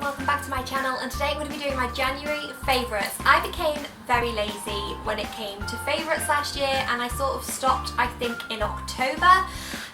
welcome back to my channel, and today I'm going to be doing my January favourites. I became very lazy when it came to favourites last year and I sort of stopped, I think, in October.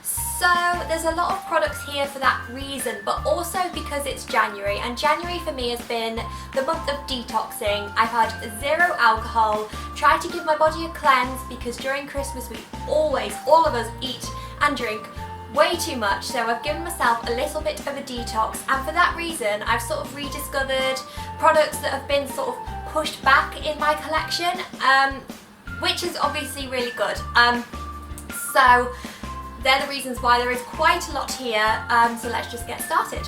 So there's a lot of products here for that reason, but also because it's January, and January for me has been the month of detoxing. I've had zero alcohol, tried to give my body a cleanse because during Christmas we always, all of us, eat and drink way too much, so I've given myself a little bit of a detox, and for that reason I've sort of rediscovered products that have been sort of pushed back in my collection, which is obviously really good. So they're the reasons why there is quite a lot here, so let's just get started.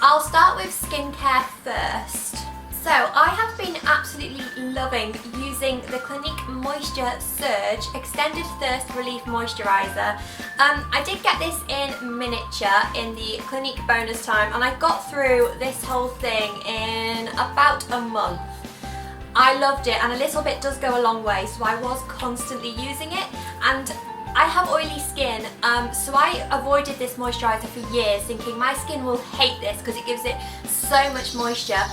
I'll start with skincare first. So I have been absolutely loving using the Clinique Moisture Surge Extended Thirst Relief Moisturiser. I did get this in miniature in the Clinique bonus time, and I got through this whole thing in about a month. I loved it, and a little bit does go a long way, so I was constantly using it. And I have oily skin, so I avoided this moisturiser for years, thinking my skin will hate this because it gives it so much moisture.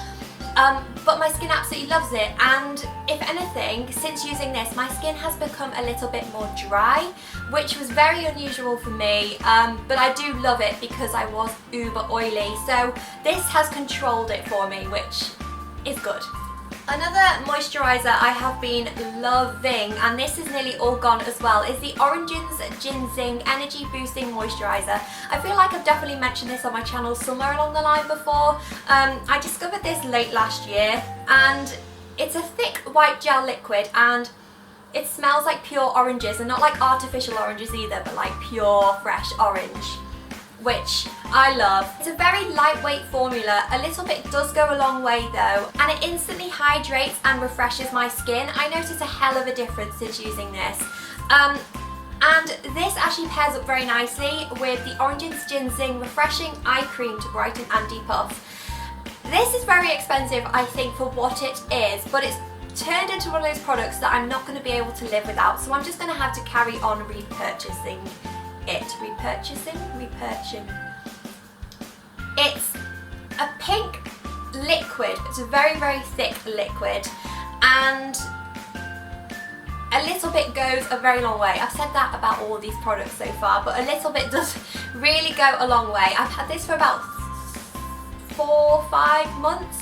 But my skin absolutely loves it, and if anything, since using this, my skin has become a little bit more dry, which was very unusual for me, but I do love it because I was uber oily, so this has controlled it for me, which is good. Another moisturiser I have been loving, and this is nearly all gone as well, is the Origins GinZing Energy Boosting Moisturiser. I feel like I've definitely mentioned this on my channel somewhere along the line before. I discovered this late last year, and it's a thick white gel liquid, and it smells like pure oranges, and not like artificial oranges either, but like pure fresh orange, which I love. It's a very lightweight formula. A little bit does go a long way though, and it instantly hydrates and refreshes my skin. I notice a hell of a difference since using this. And this actually pairs up very nicely with the Origins GinZing Refreshing Eye Cream to Brighten and Depuff. This is very expensive, I think, for what it is, but it's turned into one of those products that I'm not going to be able to live without, so I'm just going to have to carry on repurchasing it. Repurchasing? It's a pink liquid. It's a very, very thick liquid, and a little bit goes a very long way. I've said that about all of these products so far, but a little bit does really go a long way. I've had this for about 4-5 months,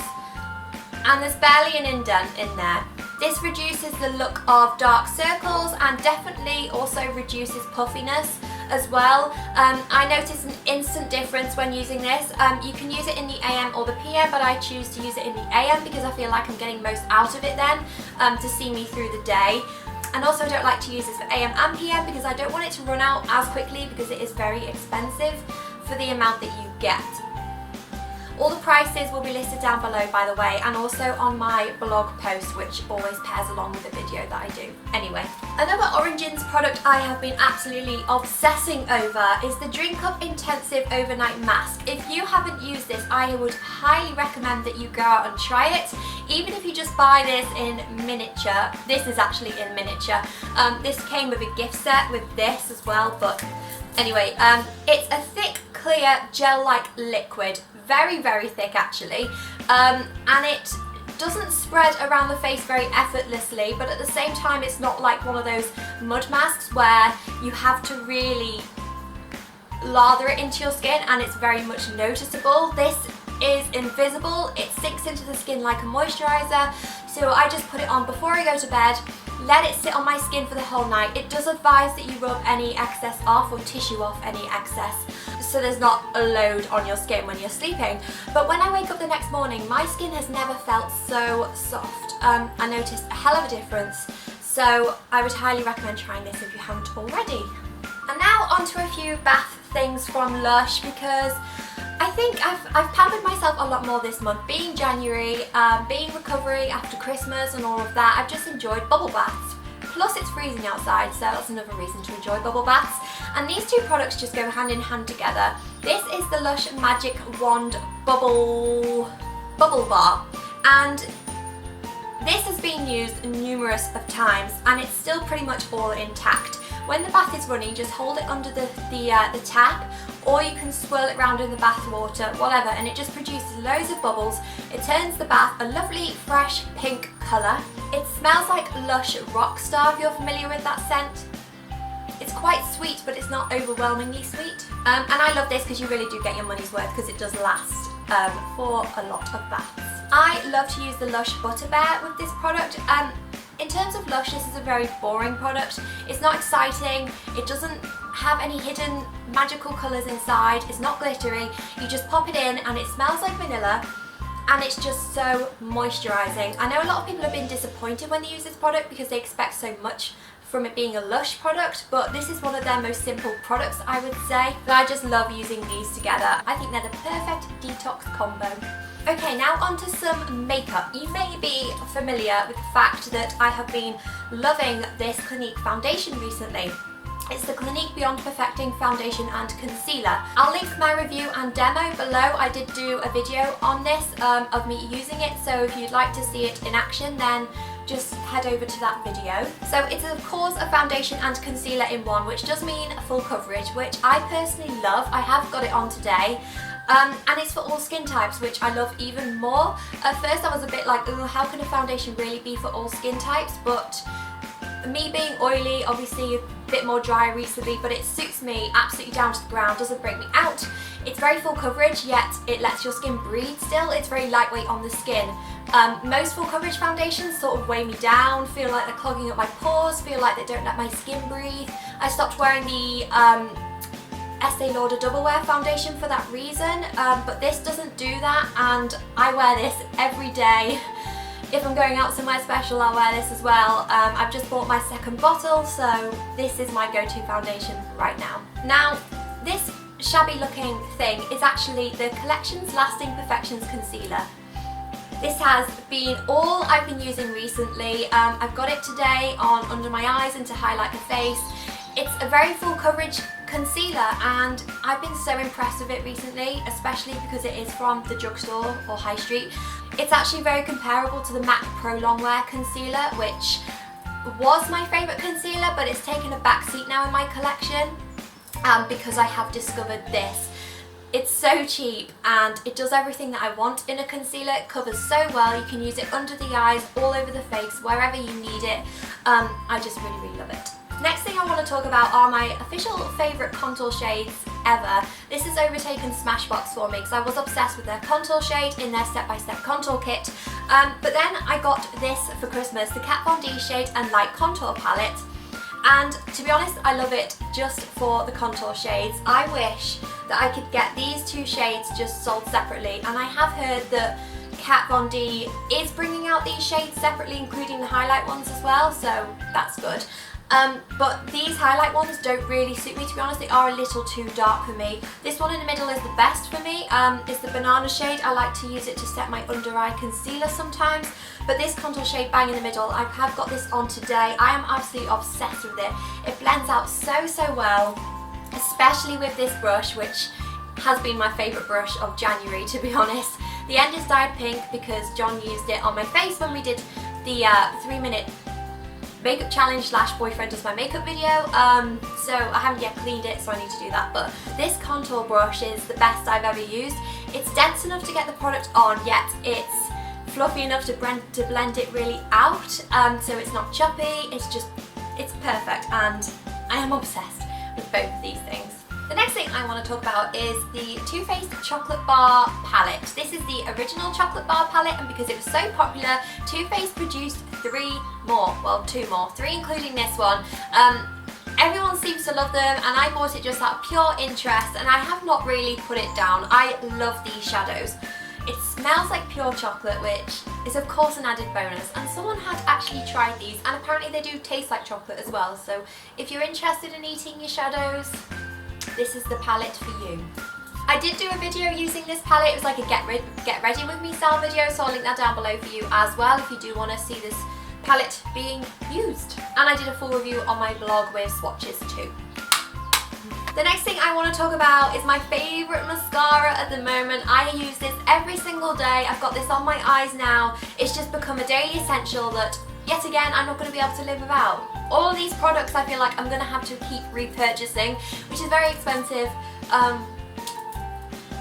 and there's barely an indent in there. This reduces the look of dark circles and definitely also reduces puffiness as well. I notice an instant difference when using this. You can use it in the AM or the PM, but I choose to use it in the AM because I feel like I'm getting most out of it then, to see me through the day. And also I don't like to use this for AM and PM because I don't want it to run out as quickly because it is very expensive for the amount that you get. All the prices will be listed down below, by the way, and also on my blog post, which always pairs along with the video that I do. Anyway, another Origins product I have been absolutely obsessing over is the Drink Up Intensive Overnight Mask. If you haven't used this, I would highly recommend that you go out and try it. Even if you just buy this in miniature, this is actually in miniature. This came with a gift set with this as well, but anyway, it's a thick, clear, gel-like liquid. Very, very thick actually, and it doesn't spread around the face very effortlessly, but at the same time it's not like one of those mud masks where you have to really lather it into your skin and it's very much noticeable. This is invisible, it sinks into the skin like a moisturiser, so I just put it on before I go to bed, let it sit on my skin for the whole night. It does advise that you rub any excess off or tissue off any excess, so there's not a load on your skin when you're sleeping. But when I wake up the next morning, my skin has never felt so soft. I noticed a hell of a difference, so I would highly recommend trying this if you haven't already. And now onto a few bath things from Lush, because I think I've pampered myself a lot more this month. Being January, being recovery after Christmas and all of that, I've just enjoyed bubble baths. Plus it's freezing outside, so that's another reason to enjoy bubble baths. And these two products just go hand in hand together. This is the Lush Magic Wand Bubble Bar, and this has been used numerous of times and it's still pretty much all intact. when the bath is running, just hold it under the tap, or you can swirl it around in the bath water, whatever, and it just produces loads of bubbles. It turns the bath a lovely fresh pink colour. It smells like Lush Rockstar, if you're familiar with that scent. It's quite sweet, but it's not overwhelmingly sweet. And I love this because you really do get your money's worth, because it does last for a lot of baths. I love to use the Lush Butter Bear with this product. In terms of Lush, this is a very boring product. It's not exciting, it doesn't have any hidden magical colours inside, it's not glittery. You just pop it in and it smells like vanilla, and it's just so moisturising. I know a lot of people have been disappointed when they use this product because they expect so much from it being a Lush product, but this is one of their most simple products, I would say. But I just love using these together. I think they're the perfect detox combo. Okay, now onto some makeup. You may be familiar with the fact that I have been loving this Clinique foundation recently. It's the Clinique Beyond Perfecting Foundation and Concealer. I'll link my review and demo below. I did do a video on this of me using it, so if you'd like to see it in action, then just head over to that video. So it's of course a foundation and concealer in one, which does mean full coverage, which I personally love. I have got it on today. And it's for all skin types, which I love even more. At first I was a bit like, oh, how can a foundation really be for all skin types? But me being oily, obviously a bit more dry recently, but it suits me absolutely down to the ground, doesn't break me out. It's very full coverage, yet it lets your skin breathe still. It's very lightweight on the skin. Most full coverage foundations sort of weigh me down, feel like they're clogging up my pores, feel like they don't let my skin breathe. I stopped wearing the Estee Lauder Double Wear foundation for that reason, but this doesn't do that, and I wear this every day. If I'm going out somewhere special, I'll wear this as well. I've just bought my second bottle, so this is my go-to foundation right now. Now, this shabby looking thing is actually the Collections Lasting Perfections Concealer. This has been all I've been using recently. I've got it today on under my eyes and to highlight the face. It's a very full coverage concealer, and I've been so impressed with it recently, especially because it is from the drugstore or high street. It's actually very comparable to the MAC Pro Longwear concealer, which was my favourite concealer, but it's taken a back seat now in my collection because I have discovered this. It's so cheap and it does everything that I want in a concealer. It covers so well. You can use it under the eyes, all over the face, wherever you need it. I just really love it. Next thing I want to talk about are my official favourite contour shades ever. This has overtaken Smashbox for me because I was obsessed with their contour shade in their step-by-step contour kit. But then I got this for Christmas, the Kat Von D Shade and Light Contour Palette. And to be honest, I love it just for the contour shades. I wish that I could get these two shades just sold separately, and I have heard that Kat Von D is bringing out these shades separately, including the highlight ones as well, so that's good. But these highlight ones don't really suit me, to be honest. They are a little too dark for me. This one in the middle is the best for me. It's the banana shade. I like to use it to set my under eye concealer sometimes. But this contour shade bang in the middle, I have got this on today. I am absolutely obsessed with it. It blends out so well, especially with this brush, which has been my favourite brush of January, to be honest. The end is dyed pink because John used it on my face when we did the 3-minute makeup challenge / boyfriend does my makeup video, so I haven't yet cleaned it, so I need to do that. But this contour brush is the best I've ever used. It's dense enough to get the product on, yet it's fluffy enough to blend it really out, so it's not choppy. It's perfect, and I am obsessed with both of these things. The next thing I want to talk about is the Too Faced Chocolate Bar Palette. This is the original chocolate bar palette, and because it was so popular, Too Faced produced 3 more, well 2 more, 3 including this one. Everyone seems to love them, and I bought it just out of pure interest, and I have not really put it down. I love these shadows. It smells like pure chocolate, which is of course an added bonus, and someone had actually tried these, and apparently they do taste like chocolate as well, so if you're interested in eating your shadows, this is the palette for you. I did do a video using this palette. It was like a get ready with me style video, so I'll link that down below for you as well if you do want to see this palette being used. And I did a full review on my blog with swatches too. The next thing I want to talk about is my favourite mascara at the moment. I use this every single day. I've got this on my eyes now. It's just become a daily essential that yet again, I'm not going to be able to live without. All of these products I feel like I'm going to have to keep repurchasing, which is very expensive,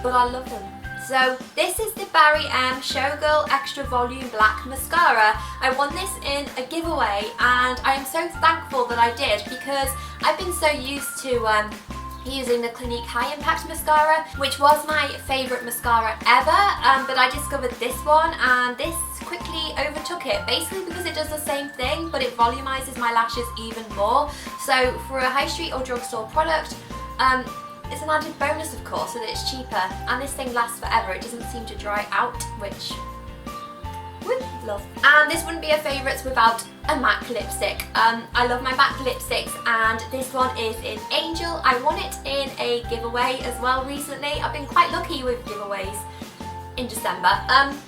but I love them. So this is the Barry M Showgirl Extra Volume Black Mascara. I won this in a giveaway and I am so thankful that I did, because I've been so used to using the Clinique High Impact Mascara, which was my favourite mascara ever, but I discovered this one and this quickly overtook it, basically because it does the same thing but it volumizes my lashes even more. So for a high street or drugstore product, it's an added bonus of course, so that it's cheaper, and this thing lasts forever. It doesn't seem to dry out, which love. And this wouldn't be a favourites without a MAC lipstick. I love my MAC lipsticks, and this one is in Angel. I won it in a giveaway as well recently. I've been quite lucky with giveaways in December.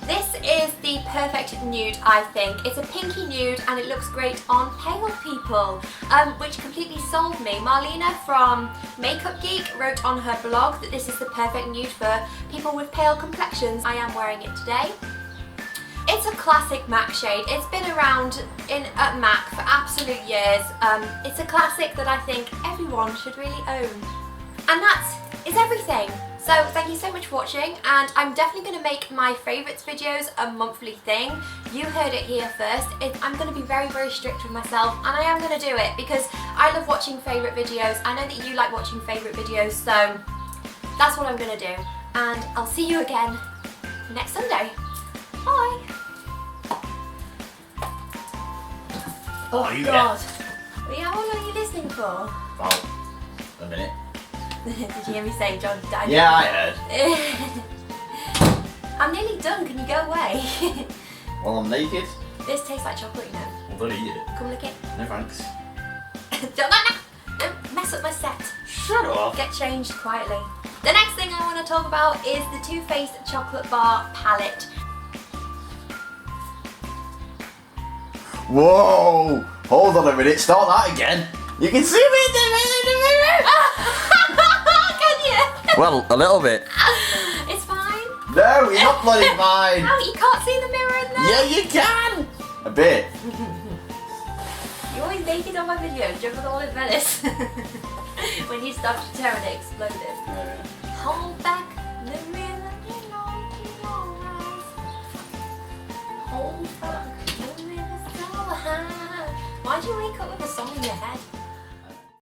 This is the perfect nude, I think. It's a pinky nude and it looks great on pale people, which completely sold me. Marlena from Makeup Geek wrote on her blog that this is the perfect nude for people with pale complexions. I am wearing it today. It's a classic MAC shade. It's been around at MAC for absolute years. It's a classic that I think everyone should really own. And that is everything. So thank you so much for watching, and I'm definitely going to make my favourites videos a monthly thing. You heard it here first. I'm going to be very, very strict with myself, and I am going to do it because I love watching favourite videos. I know that you like watching favourite videos, so that's what I'm going to do. And I'll see you again next Sunday. Bye! Oh God! How long are you listening for? About a minute. Did you hear me say John died? Yeah, I heard. I'm nearly done, can you go away? Well, I'm naked. This tastes like chocolate, you know. Well, don't eat it. Come lick it. No thanks. Don't mess up my set. Shut up. Get changed quietly. The next thing I want to talk about is the Too Faced Chocolate Bar Palette. Whoa! Hold on a minute, start that again. You can see me in the mirror. Can you? Well, a little bit. It's fine. No, you're not bloody fine. Oh, you can't see the mirror in there? Yeah, you can. A bit. You're always naked on my videos. Do you remember the one in Venice? When you stopped to turn and it exploded. Yeah. Hold back the